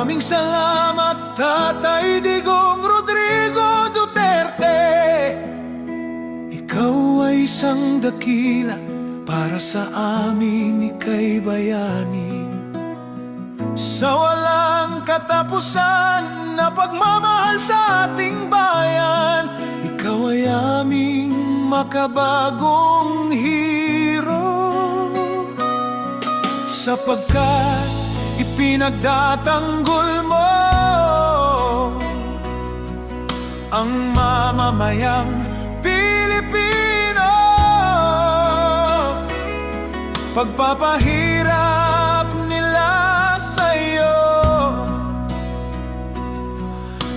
Maraming salamat, Tatay Digong Rodrigo Duterte. Ikaw ay isang dakila para sa amin, ika'y bayani. Sa walang katapusan na pagmamahal sa ating bayan, ikaw ay aming makabagong hero. Sapagkat ipinagdatanggol mo ang mamamayang Pilipino. Pagpapahirap nila sa'yo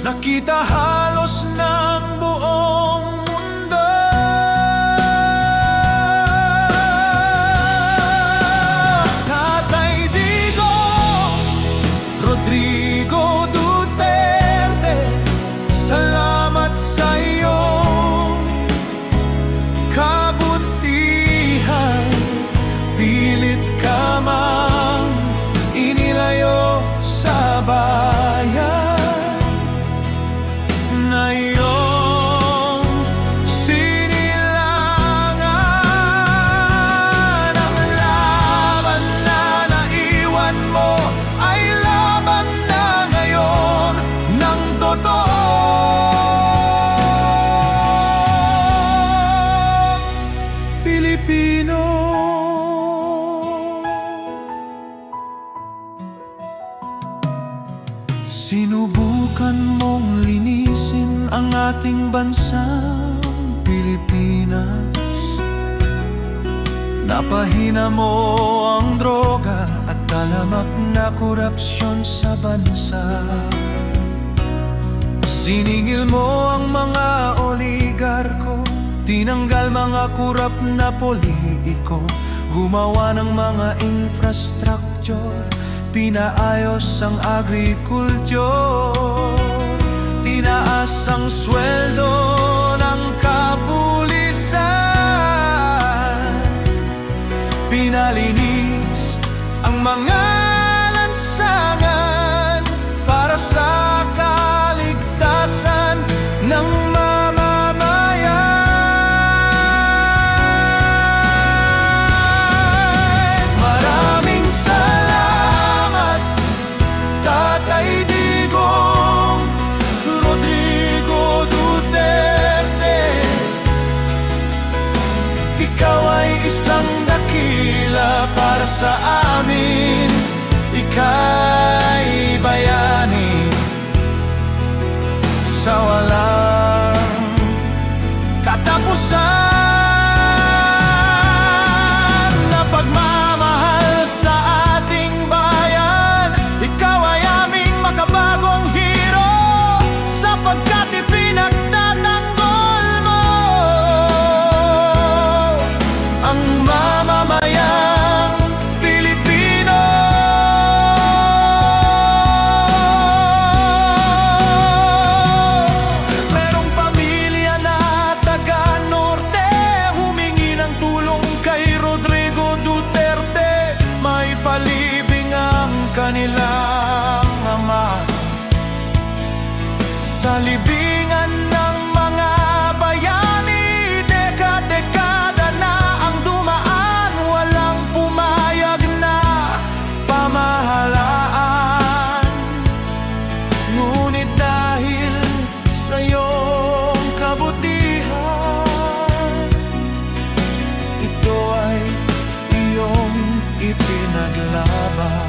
nakita halos ng buong mundo. Tatay Digong Rodrigo Duterte, salamat sa iyong kabutihan. Pilit ka mang inilayo sa bayan na iyong sinilangan. Ang laban na naiwan mo ay laban na ngayon ng totoong Pilipino. Sinubukan mong linisin ang ating bansang Pilipinas. Napahina mo ang droga at talamak na korupsyon sa bansa. Siningil mo ang mga oligarko, tinanggal mga kurap na politiko, gumawa ng mga infrastructure, pinaayos ang agrikultur, tinaas ang sweldo ng kapulisan, pinalinis ang mga lansangan para sa kaligtasan ng mamamayan. Maraming salamat, Tatay Digong Rodrigo Duterte. Ikaw ay isang dakila para sa amin, ika'y bayani. Sa walang katapusan na pagmamahal sa ating bayan, ikaw ay aming makabagong hero. Sapagkat ipinagtatanggol mo ang mamamayang Pilipino. Merong pamilya na taga-norte humingi ng tulong kay Rodrigo Duterte. May palibing ang kanilang ama sa libingan ng mga bayani. Dekada na ang dumaan, walang pumayag na pamahalaan. Ngunit dahil sa iyong kabutihan, ito ay iyong ipinaglaban.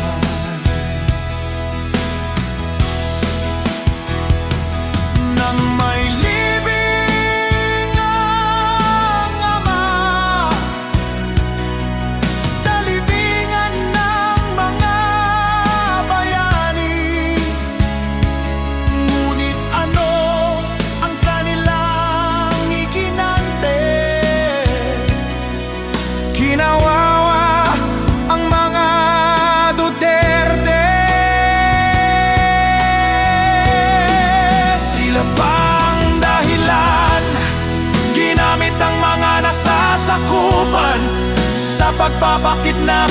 Nang may libing ang ama sa libingan ng mga bayani, ngunit ano ang kanilang ikinante? Kinawawa ang mga Duterte. Sila pang dahilan, ginamit ang mga nasasakupan sa pagpapakidnap,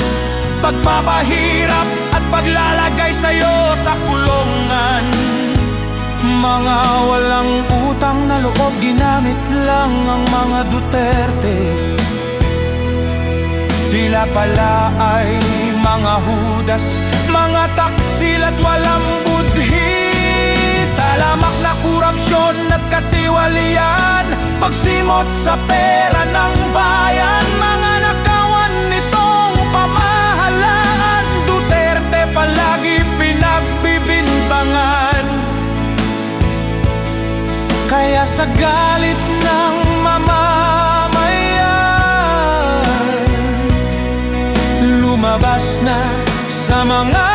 pagpapahirap at paglalagay sa'yo sa kulong. Mga walang utang na loob, ginamit lang ang mga Duterte. Sila pala ay mga Judas, mga taksil at walang budhi. Talamak na korupsyon at katiwalian, pagsimot sa pera ng bayan. Mga nakawan nitong pamahalaan, Duterte palagi pinagbibintangan. Kaya sa galit ng mamamayan, lumabas na sa mga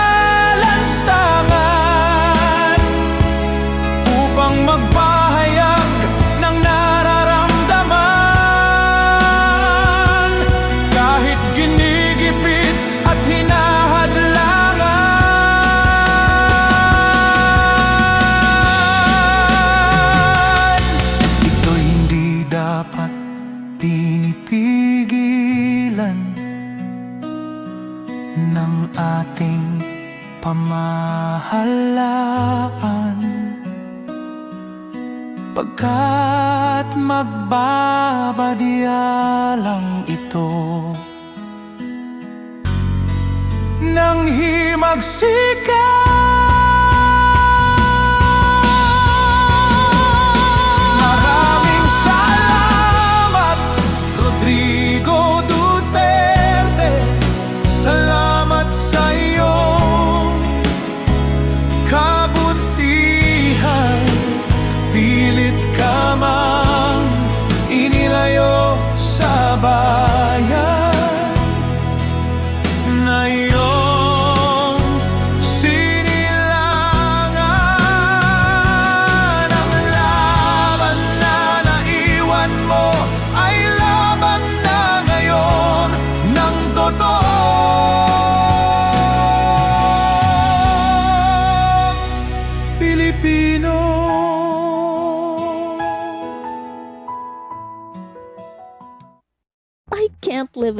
lansangan upang magpahayag ng nararamdaman, kahit ginigipit at hinahadlangan. Ito'y hindi dapat pinipigilan ng ating pamahalaan, pagkat magbabadya lang ito ng himagsikan. Maraming salamat, Rodrigo Duterte. Salamat sa iyong kabutihan. Pilit ka mang inilayo sa bayan na iyong sinilangan. Ang laban na naiwan mo ay laban na ngayon ng totoong Pilipino. I can't live